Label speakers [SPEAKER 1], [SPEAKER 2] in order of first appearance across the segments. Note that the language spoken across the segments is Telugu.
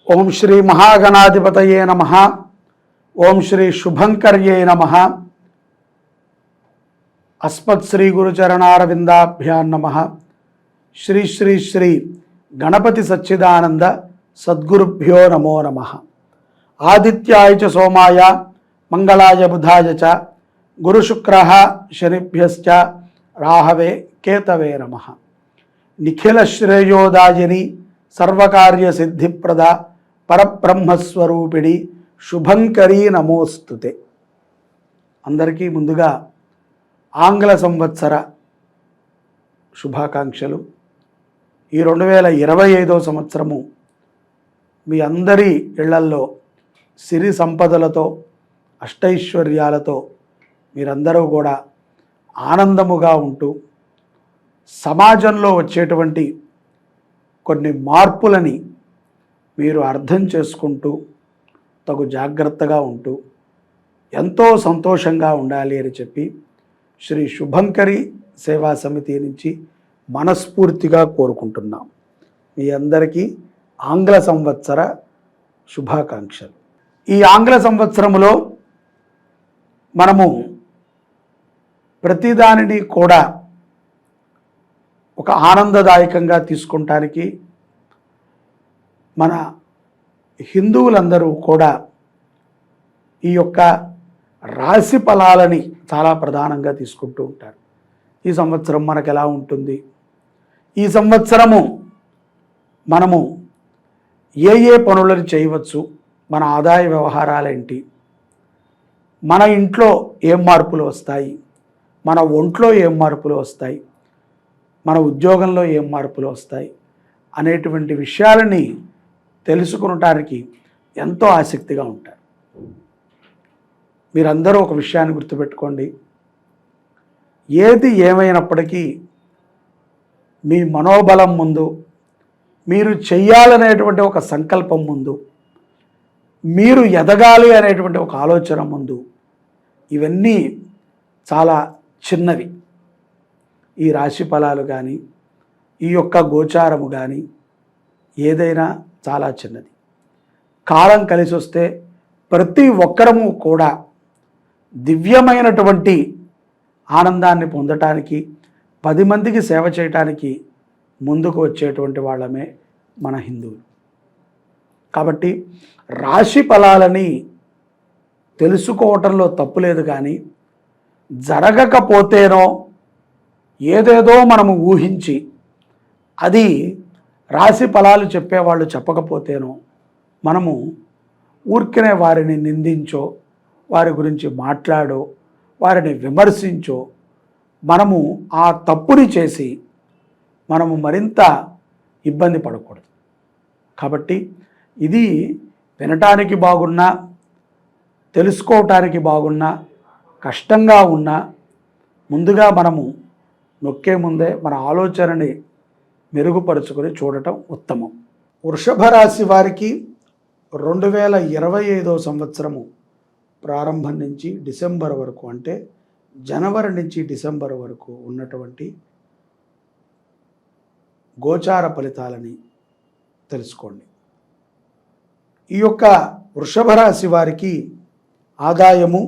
[SPEAKER 1] ఓం శ్రీ మహాగణాధిపతయే నమః. ఓం శ్రీ శుభంకర్యే నమః. అస్మత్ శ్రీ గురుచరణారవిందాభ్యాం నమః. శ్రీ శ్రీ శ్రీ గణపతి సచ్చిదానంద సద్గురుభ్యో నమో నమః. ఆదిత్యాయ చ సోమాయ మంగళాయ బుధాయ చ గురుశుక్రః శనిభ్యశ్చ రాహవే కేతవే నమః. నిఖిల శ్రేయోదాయిని సర్వకార్య సిద్ధిప్రద పరబ్రహ్మస్వరూపిణి శుభంకరీ నమోస్తుతే. అందరికీ ముందుగా ఆంగ్ల సంవత్సర శుభాకాంక్షలు. ఈ 2025వ సంవత్సరము మీ అందరి ఇళ్లల్లో సిరి సంపదలతో అష్టైశ్వర్యాలతో మీరందరూ కూడా ఆనందముగా ఉంటూ సమాజంలో వచ్చేటువంటి కొన్ని మార్పులని మీరు అర్థం చేసుకుంటూ తగు జాగ్రత్తగా ఉంటూ ఎంతో సంతోషంగా ఉండాలి అని చెప్పి శ్రీ శుభంకరి సేవా సమితి నుంచి మనస్ఫూర్తిగా కోరుకుంటున్నాం. మీ అందరికీ ఆంగ్ల సంవత్సర శుభాకాంక్షలు. ఈ ఆంగ్ల సంవత్సరములో మనము ప్రతిదానిని కూడా ఒక ఆనందదాయకంగా తీసుకుంటానికి మన హిందువులందరూ కూడా ఈ యొక్క రాశి ఫలాలని చాలా ప్రధానంగా తీసుకుంటూ ఉంటారు. ఈ సంవత్సరం మనకు ఎలా ఉంటుంది, ఈ సంవత్సరము మనము ఏ ఏ పనులను చేయవచ్చు, మన ఆదాయ వ్యవహారాలేంటి, మన ఇంట్లో ఏం మార్పులు వస్తాయి, మన ఒంట్లో ఏం మార్పులు వస్తాయి, మన ఉద్యోగంలో ఏం మార్పులు వస్తాయి అనేటువంటి విషయాలని తెలుసుకునటానికి ఎంతో ఆసక్తిగా ఉంటారు. మీరందరూ ఒక విషయాన్ని గుర్తుపెట్టుకోండి. ఏది ఏమైనప్పటికీ మీ మనోబలం ముందు, మీరు చెయ్యాలనేటువంటి ఒక సంకల్పం ముందు, మీరు ఎదగాలి అనేటువంటి ఒక ఆలోచన ముందు ఇవన్నీ చాలా చిన్నవి. ఈ రాశి ఫలాలు కానీ, ఈ యొక్క గోచారము కానీ ఏదైనా చాలా చిన్నది. కాలం కలిసి వస్తే ప్రతి ఒక్కరము కూడా దివ్యమైనటువంటి ఆనందాన్ని పొందటానికి, 10 మందికి సేవ చేయటానికి ముందుకు వచ్చేటువంటి వాళ్ళమే మన హిందువులు. కాబట్టి రాశి ఫలాలని తెలుసుకోవటంలో తప్పులేదు, కానీ జరగకపోతేనో ఏదేదో మనము ఊహించి అది రాశి ఫలాలు చెప్పేవాళ్ళు చెప్పకపోతేనో మనము ఊరికనే వారిని నిందించో, వారి గురించి మాట్లాడో, వారిని విమర్శించో మనము ఆ తప్పుని చేసి మనము మరింత ఇబ్బంది పడకూడదు. కాబట్టి ఇది వినటానికి బాగున్నా, తెలుసుకోవటానికి బాగున్నా, కష్టంగా ఉన్నా ముందుగా మనము నొక్కే ముందే మన ఆలోచనని మెరుగుపరుచుకొని చూడటం ఉత్తమం. వృషభ రాశి వారికి 2025వ సంవత్సరము ప్రారంభం నుంచి డిసెంబర్ వరకు, అంటే జనవరి నుంచి డిసెంబర్ వరకు ఉన్నటువంటి గోచార ఫలితాలని తెలుసుకోండి. ఈ యొక్క వృషభ రాశి వారికి ఆదాయము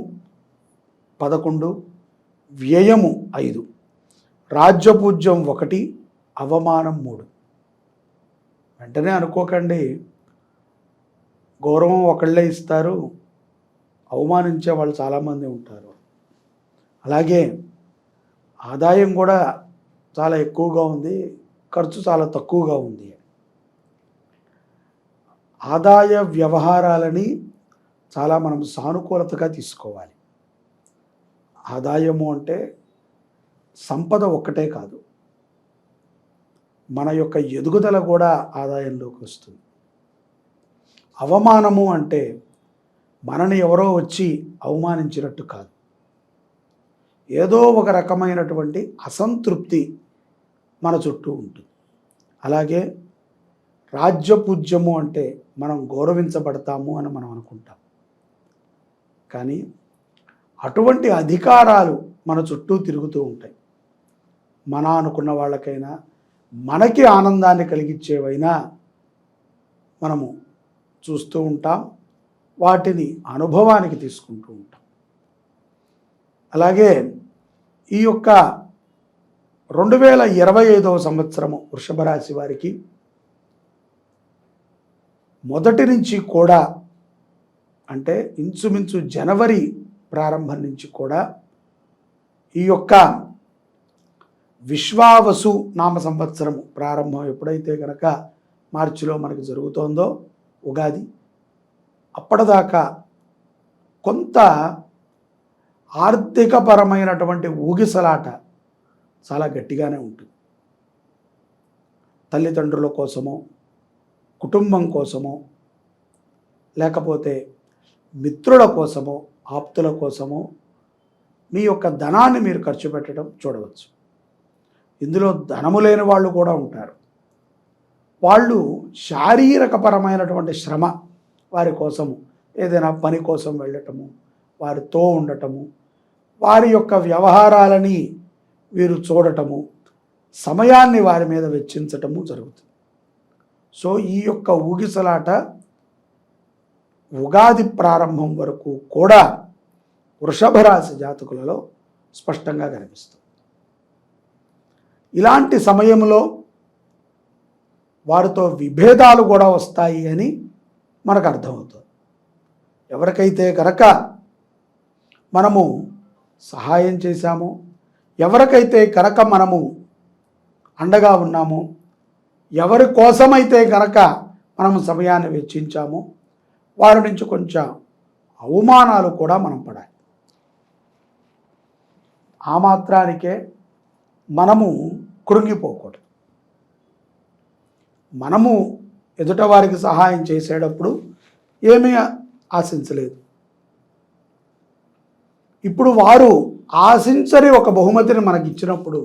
[SPEAKER 1] 11, వ్యయము 5, రాజ్యపూజ్యం 1, అవమానం 3. వెంటనే అనుకోకండి, గౌరవం ఒకళ్ళే ఇస్తారు, అవమానించే వాళ్ళు చాలామంది ఉంటారు. అలాగే ఆదాయం కూడా చాలా ఎక్కువగా ఉంది, ఖర్చు చాలా తక్కువగా ఉంది. ఆదాయ వ్యవహారాలని చాలా మనం సానుకూలతగా తీసుకోవాలి. ఆదాయము అంటే సంపద ఒక్కటే కాదు, మన యొక్క ఎదుగుదల కూడా ఆదాయంలోకి వస్తుంది. అవమానము అంటే మనని ఎవరో వచ్చి అవమానించినట్టు కాదు, ఏదో ఒక రకమైనటువంటి అసంతృప్తి మన చుట్టూ ఉంటుంది. అలాగే రాజ్యపూజ్యము అంటే మనం గౌరవించబడతాము అని మనం అనుకుంటాం, కానీ అటువంటి అధికారాలు మన చుట్టూ తిరుగుతూ ఉంటాయి. మన అనుకున్న వాళ్ళకైనా, మనకి ఆనందాన్ని కలిగించేవైనా మనము చూస్తూ ఉంటాం, వాటిని అనుభవానికి తీసుకుంటూ ఉంటాం. అలాగే ఈ యొక్క 2025వ సంవత్సరము వృషభ రాశి వారికి మొదటి నుంచి కూడా, అంటే ఇంచుమించు జనవరి ప్రారంభం నుంచి కూడా ఈ యొక్క విశ్వావసు నామ సంవత్సరము ప్రారంభం ఎప్పుడైతే కనుక మార్చిలో మనకు జరుగుతోందో ఉగాది, అప్పటిదాకా కొంత ఆర్థికపరమైనటువంటి ఊగిసలాట చాలా గట్టిగానే ఉంటుంది. తల్లిదండ్రుల కోసమో, కుటుంబం కోసమో, లేకపోతే మిత్రుల కోసమో, ఆప్తుల కోసమో మీ యొక్క ధనాన్ని మీరు ఖర్చు పెట్టడం చూడవచ్చు. ఇందులో ధనము లేని వాళ్ళు కూడా ఉంటారు. వాళ్ళు శారీరకపరమైనటువంటి శ్రమ వారి కోసము, ఏదైనా పని కోసం వెళ్ళటము, వారితో ఉండటము, వారి యొక్క వ్యవహారాలని వీరు చూడటము, సమయాన్ని వారి మీద వెచ్చించటము జరుగుతుంది. సో ఈ యొక్క ఊగిసలాట ఉగాది ప్రారంభం వరకు కూడా వృషభ రాశి జాతకులలో స్పష్టంగా కనిపిస్తుంది. ఇలాంటి సమయంలో వారితో విభేదాలు కూడా వస్తాయి అని మనకు అర్థమవుతుంది. ఎవరికైతే కనుక మనము సహాయం చేశామో, ఎవరికైతే కనుక మనము అండగా ఉన్నామో, ఎవరి కోసమైతే కనుక మనము సమయాన్ని వెచ్చించామో, వారి నుంచి కొంచెం అవమానాలు కూడా మనం పడాలి. ఆ మాత్రానికే మనము కృంగిపోకూడదు. మనము ఎదుట వారికి సహాయం చేసేటప్పుడు ఏమీ ఆశించలేదు. ఇప్పుడు వారు ఆశించని ఒక బహుమతిని మనకి ఇచ్చినప్పుడు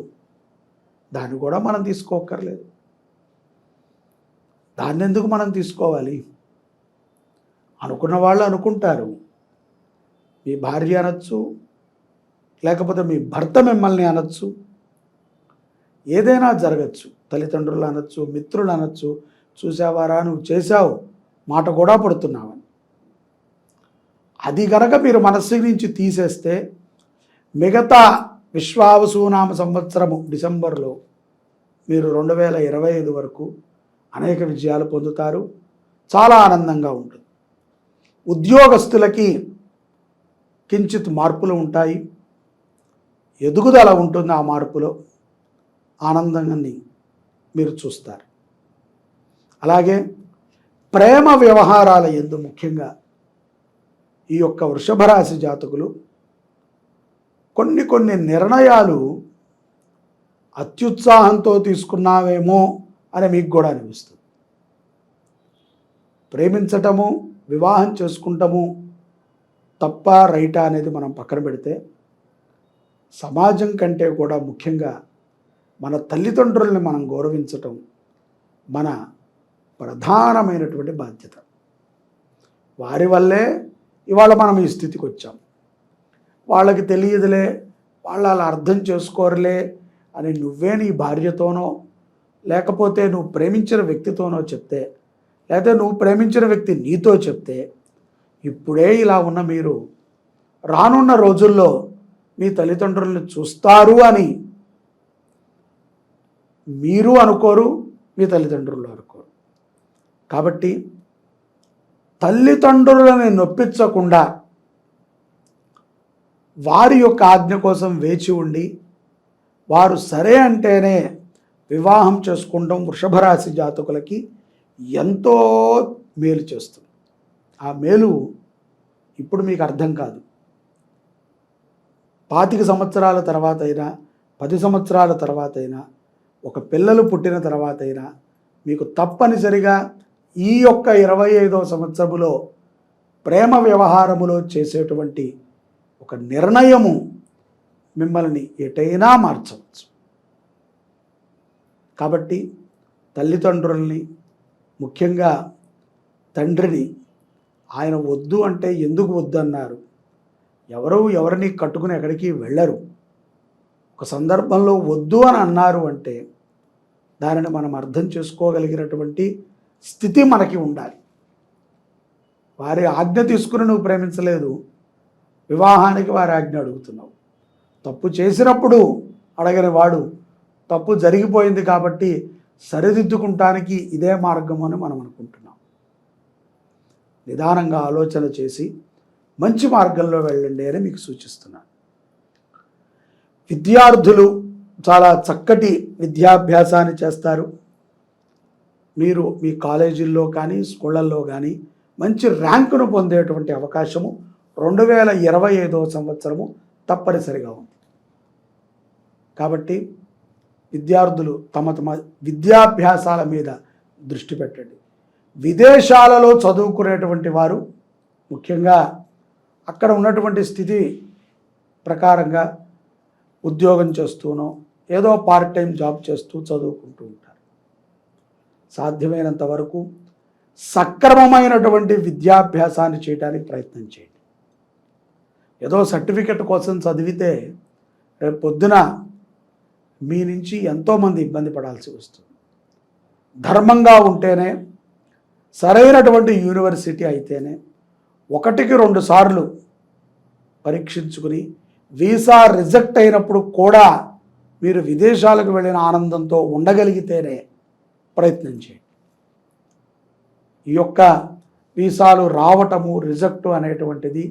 [SPEAKER 1] దాన్ని కూడా మనం తీసుకోక్కర్లేదు. దాన్ని ఎందుకు మనం తీసుకోవాలి? అనుకున్న వాళ్ళు అనుకుంటారు. మీ భార్య అనొచ్చు, లేకపోతే మీ భర్త మిమ్మల్ని అనొచ్చు, ఏదైనా జరగచ్చు. తల్లిదండ్రులు అనొచ్చు, మిత్రులు అనొచ్చు, చూసావారా నువ్వు చేశావు, మాట కూడా పడుతున్నావని. అది గనక మీరు మనస్సు నుంచి తీసేస్తే మిగతా విశ్వావసునామ సంవత్సరము డిసెంబర్లో మీరు 2025 వరకు అనేక విజయాలు పొందుతారు. చాలా ఆనందంగా ఉంటుంది. ఉద్యోగస్తులకి కించిత్ మార్పులు ఉంటాయి, ఎదుగుదల ఉంటుంది. ఆ మార్పులో ఆనందాన్ని మీరు చూస్తారు. అలాగే ప్రేమ వ్యవహారాల యందు ముఖ్యంగా ఈ యొక్క వృషభ రాశి జాతకులు కొన్ని నిర్ణయాలు అత్యుత్సాహంతో తీసుకున్నావేమో అని మీకు కూడా అనిపిస్తుంది. ప్రేమించటము, వివాహం చేసుకుంటాము తప్ప రైటా అనేది మనం పక్కన పెడితే, సమాజం కంటే కూడా ముఖ్యంగా మన తల్లిదండ్రుల్ని మనం గౌరవించటం మన ప్రధానమైనటువంటి బాధ్యత. వారి వల్లే ఇవాళ మనం ఈ స్థితికి వచ్చాం. వాళ్ళకి తెలియదులే, వాళ్ళు అలా అర్థం చేసుకోరులే అని నువ్వే నీ భార్యతోనో, లేకపోతే నువ్వు ప్రేమించిన వ్యక్తితోనో చెప్తే, లేకపోతే నువ్వు ప్రేమించిన వ్యక్తి నీతో చెప్తే, ఇప్పుడే ఇలా ఉన్న మీరు రానున్న రోజుల్లో మీ తల్లిదండ్రులను చూస్తారు అని మీరు అనుకోరు, మీ తల్లిదండ్రులు అనుకోరు. కాబట్టి తల్లిదండ్రులని నొప్పించకుండా వారి యొక్క ఆజ్ఞ కోసం వేచి ఉండి, వారు సరే అంటేనే వివాహం చేసుకుంటాం వృషభ రాశి జాతకులకి ఎంతో మేలు చేస్తుంది. ఆ మేలు ఇప్పుడు మీకు అర్థం కాదు. 25 సంవత్సరాల తర్వాత అయినా, 10 సంవత్సరాల తర్వాత అయినా, ఒక పిల్లలు పుట్టిన తర్వాత అయినా మీకు తప్పనిసరిగా ఈ యొక్క 25వ సంవత్సరములో ప్రేమ వ్యవహారములో చేసేటువంటి ఒక నిర్ణయము మిమ్మల్ని ఎటైనా మార్చవచ్చు. కాబట్టి తల్లిదండ్రుల్ని, ముఖ్యంగా తండ్రిని, ఆయన వద్దు అంటే ఎందుకు వద్దు అన్నారు? ఎవరిని కట్టుకుని ఎక్కడికి వెళ్ళరు. ఒక సందర్భంలో వద్దు అని అన్నారు అంటే దానిని మనం అర్థం చేసుకోగలిగినటువంటి స్థితి మనకి ఉండాలి. వారి ఆజ్ఞ తీసుకుని నువ్వు ప్రేమించలేదు, వివాహానికి వారి ఆజ్ఞ అడుగుతున్నావు. తప్పు చేసినప్పుడు అడగని వాడు తప్పు జరిగిపోయింది కాబట్టి సరిదిద్దుకుంటానికి ఇదే మార్గం అని మనం అనుకుంటున్నాం. నిదానంగా ఆలోచన చేసి మంచి మార్గంలో వెళ్ళండి అని మీకు సూచిస్తున్నాను. విద్యార్థులు చాలా చక్కటి విద్యాభ్యాసాన్ని చేస్తారు. మీరు మీ కాలేజీల్లో కానీ స్కూళ్ళల్లో కానీ మంచి ర్యాంకును పొందేటువంటి అవకాశము 2025వ సంవత్సరము తప్పనిసరిగా ఉంది. కాబట్టి విద్యార్థులు తమ తమ విద్యాభ్యాసాల మీద దృష్టి పెట్టండి. విదేశాలలో చదువుకునేటువంటి వారు ముఖ్యంగా అక్కడ ఉన్నటువంటి స్థితి ప్రకారంగా ఉద్యోగం చేస్తూనో ఏదో పార్ట్ టైం జాబ్ చేస్తూ చదువుకుంటూ ఉంటారు. సాధ్యమైనంత వరకు సక్రమమైనటువంటి విద్యాభ్యాసాన్ని చేయడానికి ప్రయత్నం చేయండి. ఏదో సర్టిఫికెట్ కోసం చదివితే రేపు పొద్దున మీ నుంచి ఎంతోమంది ఇబ్బంది పడాల్సి వస్తుంది. ధర్మంగా ఉంటేనే, సరైనటువంటి యూనివర్సిటీ అయితేనే 1-2 సార్లు పరీక్షించుకుని వీసా రిజెక్ట్ అయినప్పుడు కూడా మీరు విదేశాలకు వెళ్ళిన ఆనందంతో ఉండగలిగితేనే ప్రయత్నం చేయండి. ఈ యొక్క వీసాలు రావటము రిజెక్టు అనేటువంటిది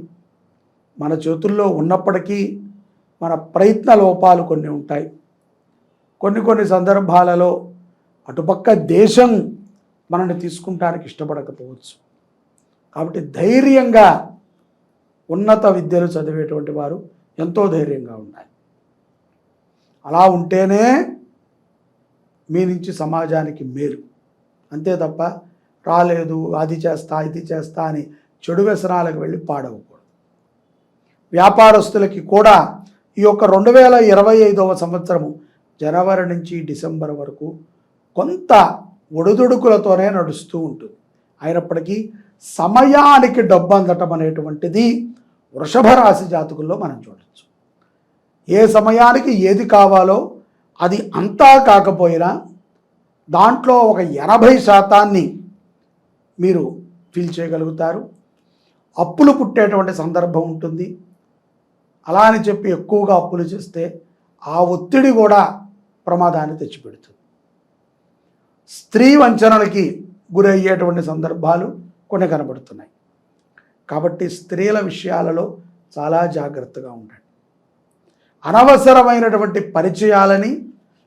[SPEAKER 1] మన చేతుల్లో ఉన్నప్పటికీ మన ప్రయత్న లోపాలు కొన్ని ఉంటాయి. కొన్ని సందర్భాలలో అటుపక్క దేశం మనల్ని తీసుకుంటానికి ఇష్టపడకపోవచ్చు. కాబట్టి ధైర్యంగా ఉన్నత విద్యలు చదివేటువంటి వారు ఎంతో ధైర్యంగా ఉండాలి. అలా ఉంటేనే మీ నుంచి సమాజానికి మేలు. అంతే తప్ప రాలేదు, అది చేస్తా ఇది చేస్తా అని చెడు వ్యసనాలకు వెళ్ళి పాడవకూడదు. వ్యాపారస్తులకి కూడా ఈ యొక్క 2025వ సంవత్సరము జనవరి నుంచి డిసెంబర్ వరకు కొంత ఒడిదుడుకులతోనే నడుస్తూ ఉంటుంది. అయినప్పటికీ సమయానికి డబ్బు అందటం అనేటువంటిది వృషభ రాశి జాతకుల్లో మనం చూడవచ్చు. ఏ సమయానికి ఏది కావాలో అది అంతా కాకపోయినా దాంట్లో ఒక 80% మీరు ఫిల్ చేయగలుగుతారు. అప్పులు పుట్టేటువంటి సందర్భం ఉంటుంది. అలా అని చెప్పి ఎక్కువగా అప్పులు చేస్తే ఆ ఒత్తిడి కూడా ప్రమాదాన్ని తెచ్చిపెడుతుంది. స్త్రీ వంచనలకి గురయ్యేటువంటి సందర్భాలు కొన్ని కనబడుతున్నాయి. కాబట్టి స్త్రీల విషయాలలో చాలా జాగ్రత్తగా ఉండండి. అనవసరమైనటువంటి పరిచయాలని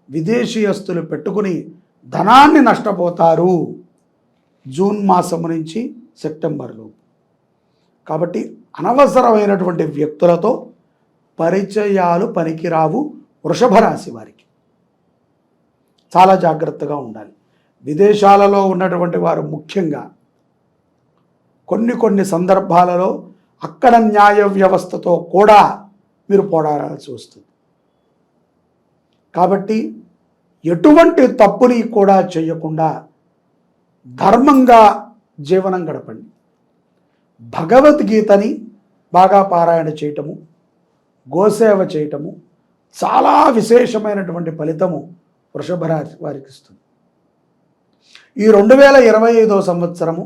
[SPEAKER 1] విదేశీయస్తులు పెట్టుకుని ధనాన్ని నష్టపోతారు జూన్ మాసం నుంచి సెప్టెంబర్లో. కాబట్టి అనవసరమైనటువంటి వ్యక్తులతో పరిచయాలు పనికిరావు వృషభ రాశి వారికి. చాలా జాగ్రత్తగా ఉండాలి. విదేశాలలో ఉన్నటువంటి వారు ముఖ్యంగా కొన్ని సందర్భాలలో అక్కడ న్యాయ వ్యవస్థతో కూడా మీరు పోరాడాల్సి వస్తుంది. కాబట్టి ఎటువంటి తప్పుని కూడా చేయకుండా ధర్మంగా జీవనం గడపండి. భగవద్గీతని బాగా పారాయణ చేయటము, గోసేవ చేయటము చాలా విశేషమైనటువంటి ఫలితము వృషభ రాశి వారికి ఇస్తుంది. ఈ 2025వ సంవత్సరము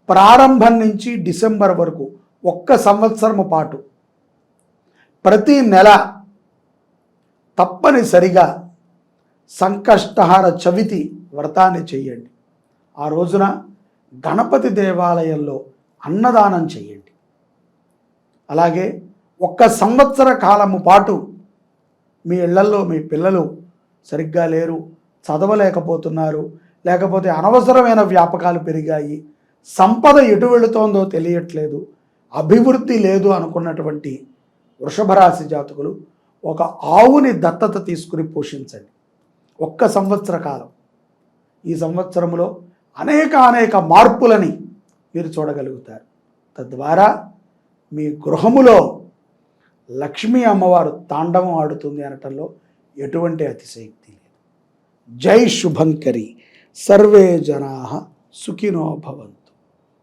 [SPEAKER 1] ప్రారంభం నుంచి డిసెంబర్ వరకు 1 సంవత్సరము పాటు ప్రతి నెల తప్పనిసరిగా సంకష్టహార చవితి వ్రతాన్ని చేయండి. ఆ రోజున గణపతి దేవాలయంలో అన్నదానం చేయండి. అలాగే 1 సంవత్సర కాలము పాటు మీ ఇళ్లల్లో మీ పిల్లలు సరిగ్గా లేరు, చదవలేకపోతున్నారు, లేకపోతే అనవసరమైన వ్యాపకాలు పెరిగాయి, సంపద ఎటు వెళుతోందో తెలియట్లేదు, అభివృద్ధి లేదు అనుకున్నటువంటి వృషభ రాశి జాతకులు ఒక ఆవుని దత్తత తీసుకుని పోషించండి 1 సంవత్సర కాలం. ఈ సంవత్సరంలో అనేక మార్పులని మీరు చూడగలుగుతారు. తద్వారా మీ గృహములో లక్ష్మీ అమ్మవారు తాండవం ఆడుతుంది అనటంలో ఎటువంటి అతిశయోక్తి లేదు. జై శుభంకరి. సర్వే జనాః సుఖినో భవంతు.